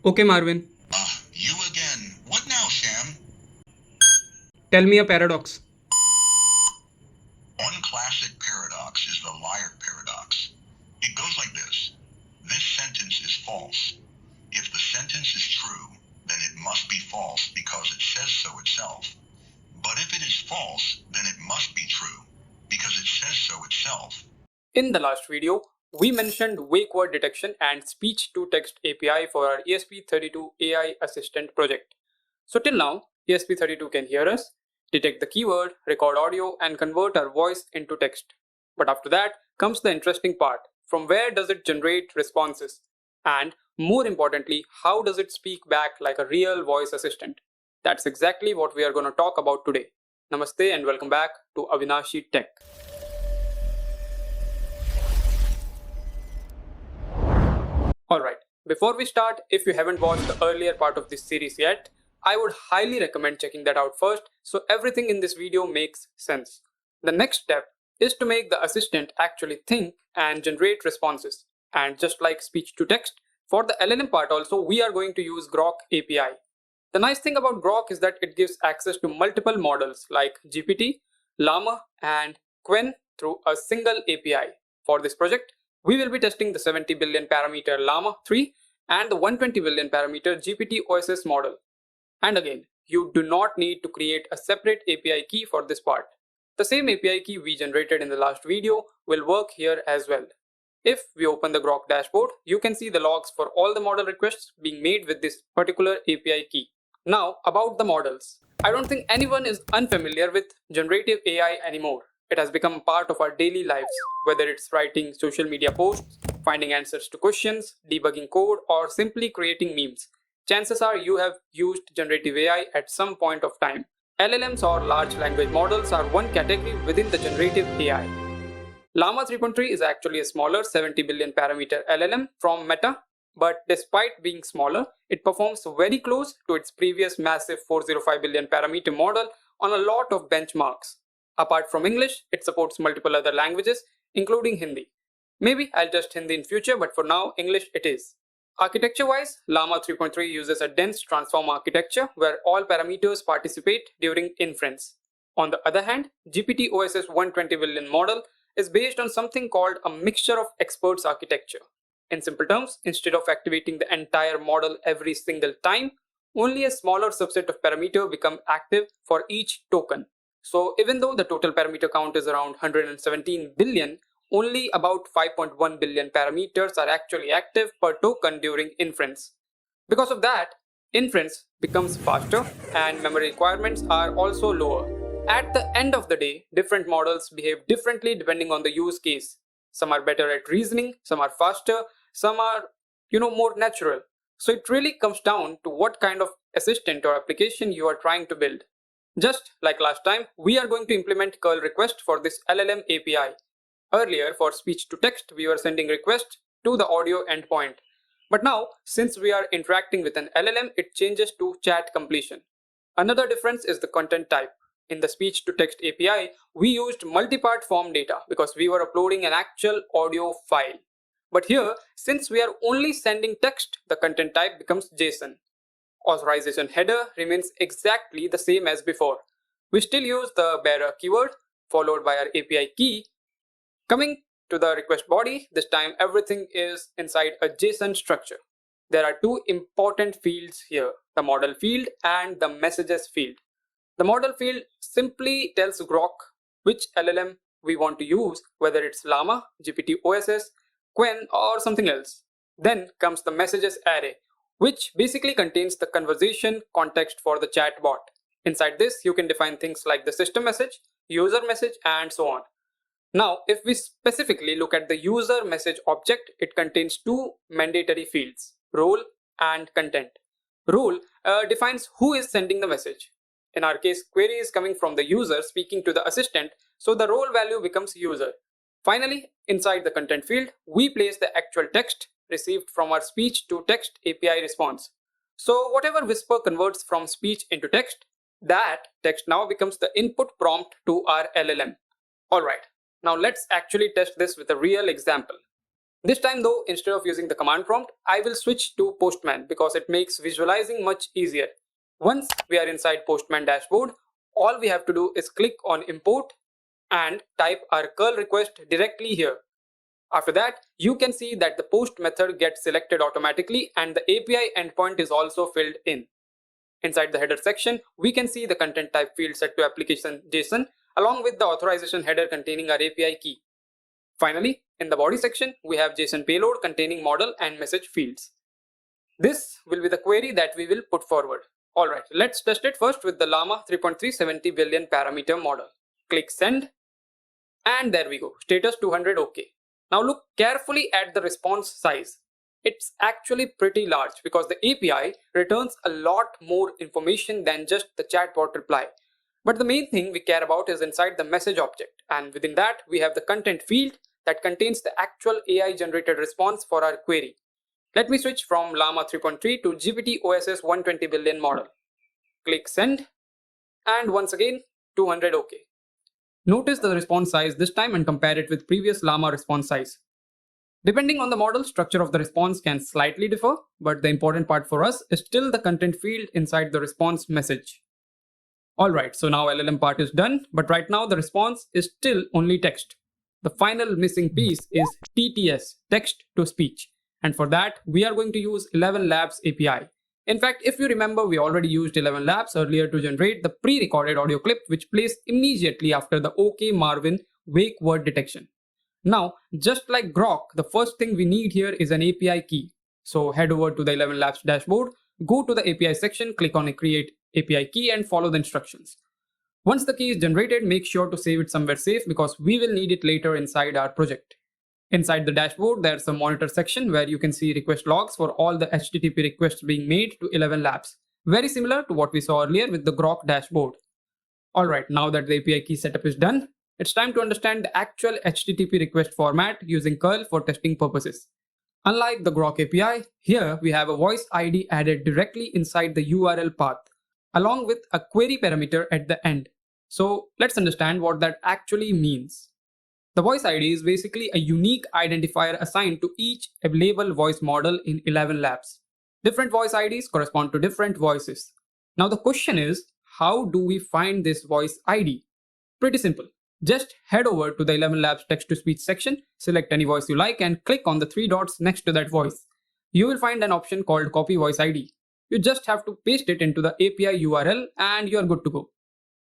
Okay, Marvin, You again. What now, Sam? tell me a paradox. One classic paradox is the liar paradox. It goes like this. This sentence is false. If the sentence is true, then it must be false because it says so itself. But if it is false, then it must be true because it says so itself. In the last video, we mentioned wake word detection and speech-to-text API for our ESP32 AI assistant project. So till now, ESP32 can hear us, detect the keyword, record audio, and convert our voice into text. But after that comes the interesting part. From where does it generate responses? And more importantly, how does it speak back like a real voice assistant? That's exactly what we are going to talk about today. Namaste and welcome back to Avinashee Tech. Alright, before we start, if you haven't watched the earlier part of this series yet, I would highly recommend checking that out first so everything in this video makes sense. The next step is to make the assistant actually think and generate responses. And just like speech to text, for the LLM part also, we are going to use Groq API. The nice thing about Groq is that it gives access to multiple models like GPT, Llama, and Qwen through a single API. For this project, we will be testing the 70 billion parameter Llama 3 and the 120 billion parameter GPT OSS model. And again, you do not need to create a separate API key for this part. The same API key we generated in the last video will work here as well. If we open the Groq dashboard, you can see the logs for all the model requests being made with this particular API key. Now, about the models. I don't think anyone is unfamiliar with generative AI anymore. It has become part of our daily lives, whether it's writing social media posts, finding answers to questions, debugging code, or simply creating memes. Chances are you have used generative AI at some point of time. LLMs or large language models are one category within the generative AI. Llama 3.3 is actually a smaller 70 billion parameter LLM from Meta, but despite being smaller, it performs very close to its previous massive 405 billion parameter model on a lot of benchmarks. Apart from English, it supports multiple other languages, including Hindi. Maybe I'll test Hindi in future, but for now, English it is. Architecture-wise, Llama 3.3 uses a dense transform architecture where all parameters participate during inference. On the other hand, GPT OSS 120 billion model is based on something called a mixture of experts architecture. In simple terms, instead of activating the entire model every single time, only a smaller subset of parameter become active for each token. So even though the total parameter count is around 117 billion, only about 5.1 billion parameters are actually active per token during inference. Because of that, inference becomes faster and memory requirements are also lower. At the end of the day, different models behave differently depending on the use case. Some are better at reasoning, some are faster, some are, more natural. So it really comes down to what kind of assistant or application you are trying to build. Just like last time, we are going to implement curl request for this LLM API. Earlier, for speech to text, we were sending requests to the audio endpoint. But now, since we are interacting with an LLM, it changes to chat completion. Another difference is the content type. In the speech to text API, we used multi-part form data because we were uploading an actual audio file. But here, since we are only sending text, the content type becomes JSON. Authorization header remains exactly the same as before. We still use the bearer keyword followed by our API key. Coming to the request body, this time everything is inside a JSON structure. There are two important fields here, the model field and the messages field. The model field simply tells Groq which LLM we want to use, whether it's Llama, GPT OSS, Qwen, or something else. Then comes the messages array, which basically contains the conversation context for the chatbot. Inside this, you can define things like the system message, user message, and so on. Now, if we specifically look at the user message object, it contains two mandatory fields, role and content. Role defines who is sending the message. In our case, query is coming from the user speaking to the assistant, so the role value becomes user. Finally, inside the content field, we place the actual text received from our speech to text API response. So whatever Whisper converts from speech into text, that text now becomes the input prompt to our LLM. Alright, now let's actually test this with a real example. This time though, instead of using the command prompt, I will switch to Postman because it makes visualizing much easier. Once we are inside Postman dashboard, all we have to do is click on import and type our curl request directly here. After that, you can see that the post method gets selected automatically and the API endpoint is also filled in. Inside the header section, we can see the content type field set to application JSON along with the authorization header containing our API key. Finally, in the body section, we have JSON payload containing model and message fields. This will be the query that we will put forward. Alright, let's test it first with the Llama 3.370 billion parameter model. Click send and there we go, status 200 OK. Now look carefully at the response size. It's actually pretty large because the API returns a lot more information than just the chatbot reply. But the main thing we care about is inside the message object, and within that we have the content field that contains the actual AI generated response for our query. Let me switch from Llama 3.3 to GPT OSS 120 billion model. Click send and once again 200 OK. Notice the response size this time and compare it with previous Llama response size. Depending on the model, structure of the response can slightly differ, but the important part for us is still the content field inside the response message. Alright, so now LLM part is done, but right now the response is still only text. The final missing piece is TTS, text-to-speech, and for that we are going to use ElevenLabs API. In fact, if you remember, we already used ElevenLabs earlier to generate the pre-recorded audio clip which plays immediately after the OK Marvin wake word detection. Now, just like Groq, the first thing we need here is an API key. So head over to the ElevenLabs dashboard, go to the API section, click on create API key and follow the instructions. Once the key is generated, make sure to save it somewhere safe because we will need it later inside our project. Inside the dashboard, there's a monitor section where you can see request logs for all the HTTP requests being made to ElevenLabs. Very similar to what we saw earlier with the Groq dashboard. Alright, now that the API key setup is done, it's time to understand the actual HTTP request format using curl for testing purposes. Unlike the Groq API, here we have a voice ID added directly inside the URL path, along with a query parameter at the end. So let's understand what that actually means. The voice ID is basically a unique identifier assigned to each available voice model in ElevenLabs. Different voice IDs correspond to different voices. Now the question is, how do we find this voice ID? Pretty simple. Just head over to the ElevenLabs text-to-speech section, select any voice you like and click on the three dots next to that voice. You will find an option called Copy Voice ID. You just have to paste it into the API URL and you're good to go.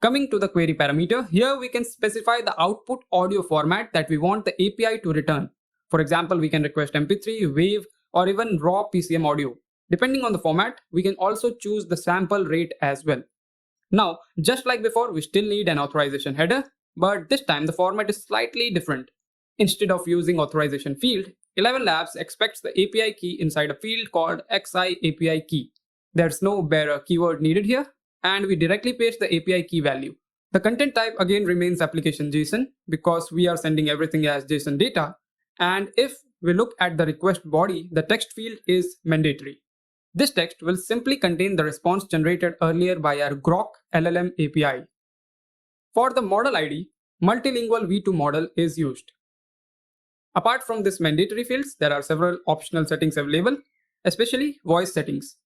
Coming to the query parameter, here we can specify the output audio format that we want the API to return. For example, we can request MP3, WAV, or even raw PCM audio. Depending on the format, we can also choose the sample rate as well. Now, just like before, we still need an authorization header, but this time the format is slightly different. Instead of using authorization field, ElevenLabs expects the API key inside a field called XI API key. There's no bearer keyword needed here, and we directly paste the API key value. The content type again remains application JSON because we are sending everything as JSON data, and if we look at the request body, the text field is mandatory. This text will simply contain the response generated earlier by our Groq LLM API. For the model ID, multilingual V2 model is used. Apart from this mandatory fields, there are several optional settings available, especially voice settings.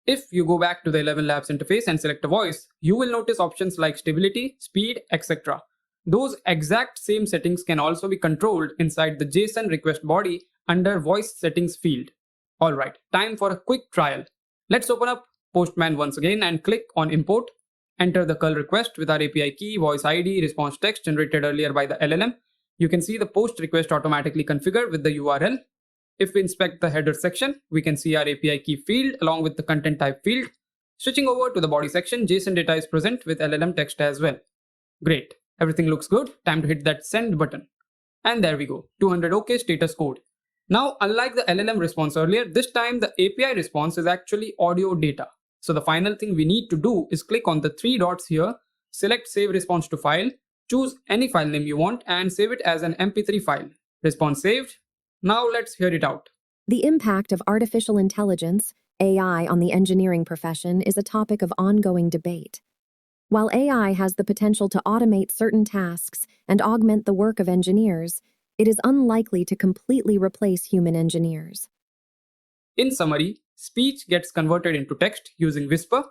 If you go back to the ElevenLabs interface and select a voice, you will notice options like stability, speed, etc. Those exact same settings can also be controlled inside the JSON request body under voice settings field. Alright, time for a quick trial. Let's open up Postman once again and click on import. Enter the curl request with our API key, voice ID, response text generated earlier by the LLM. You can see the post request automatically configured with the URL. If we inspect the header section, we can see our API key field along with the content type field. Switching over to the body section, JSON data is present with LLM text as well. Great, everything looks good. Time to hit that send button. And there we go, 200 OK status code. Now, unlike the LLM response earlier, this time the API response is actually audio data. So the final thing we need to do is click on the three dots here, select save response to file, choose any file name you want and save it as an MP3 file. Response saved. Now let's hear it out. The impact of artificial intelligence, AI, on the engineering profession is a topic of ongoing debate. While AI has the potential to automate certain tasks and augment the work of engineers, it is unlikely to completely replace human engineers. In summary, speech gets converted into text using Whisper,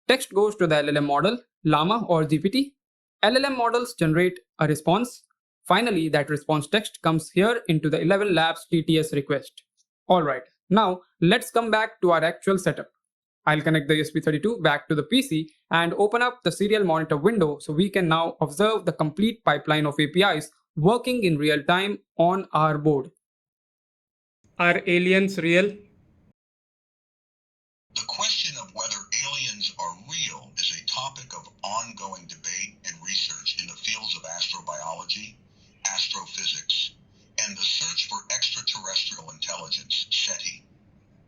text goes to the LLM model, Llama or GPT, LLM models generate a response. Finally, that response text comes here into the ElevenLabs TTS request. Alright, now let's come back to our actual setup. I'll connect the ESP32 back to the PC and open up the serial monitor window so we can now observe the complete pipeline of APIs working in real time on our board. Are aliens real? The question of whether aliens are real is a topic of ongoing debate and research in the fields of astrobiology, astrophysics, and the search for extraterrestrial intelligence, SETI.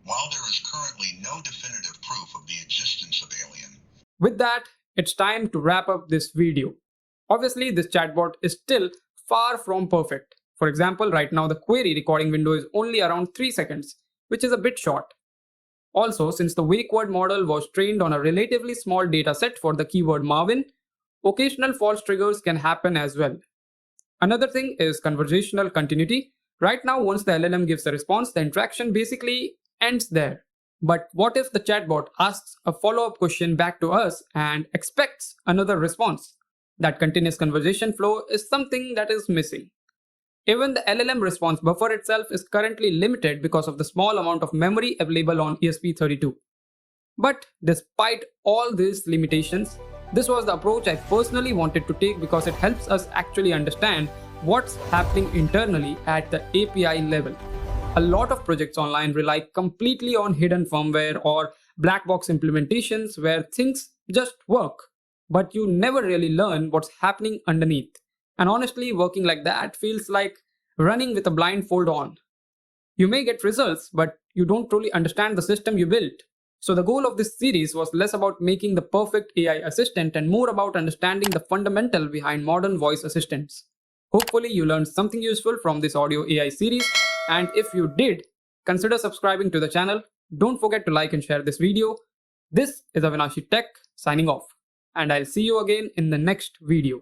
While there is currently no definitive proof of the existence of alien. With that, it's time to wrap up this video. Obviously, this chatbot is still far from perfect. For example, right now the query recording window is only around 3 seconds, which is a bit short. Also, since the wake word model was trained on a relatively small dataset for the keyword Marvin, occasional false triggers can happen as well. Another thing is conversational continuity. Right now, once the LLM gives a response, the interaction basically ends there. But what if the chatbot asks a follow-up question back to us and expects another response? That continuous conversation flow is something that is missing. Even the LLM response buffer itself is currently limited because of the small amount of memory available on ESP32. But despite all these limitations, this was the approach I personally wanted to take because it helps us actually understand what's happening internally at the API level. A lot of projects online rely completely on hidden firmware or black box implementations where things just work, but you never really learn what's happening underneath. And honestly, working like that feels like running with a blindfold on. You may get results, but you don't truly understand the system you built. So the goal of this series was less about making the perfect AI assistant and more about understanding the fundamental behind modern voice assistants. Hopefully you learned something useful from this audio AI series, and if you did, consider subscribing to the channel. Don't forget to like and share this video. This is Avinashee Tech signing off, and I'll see you again in the next video.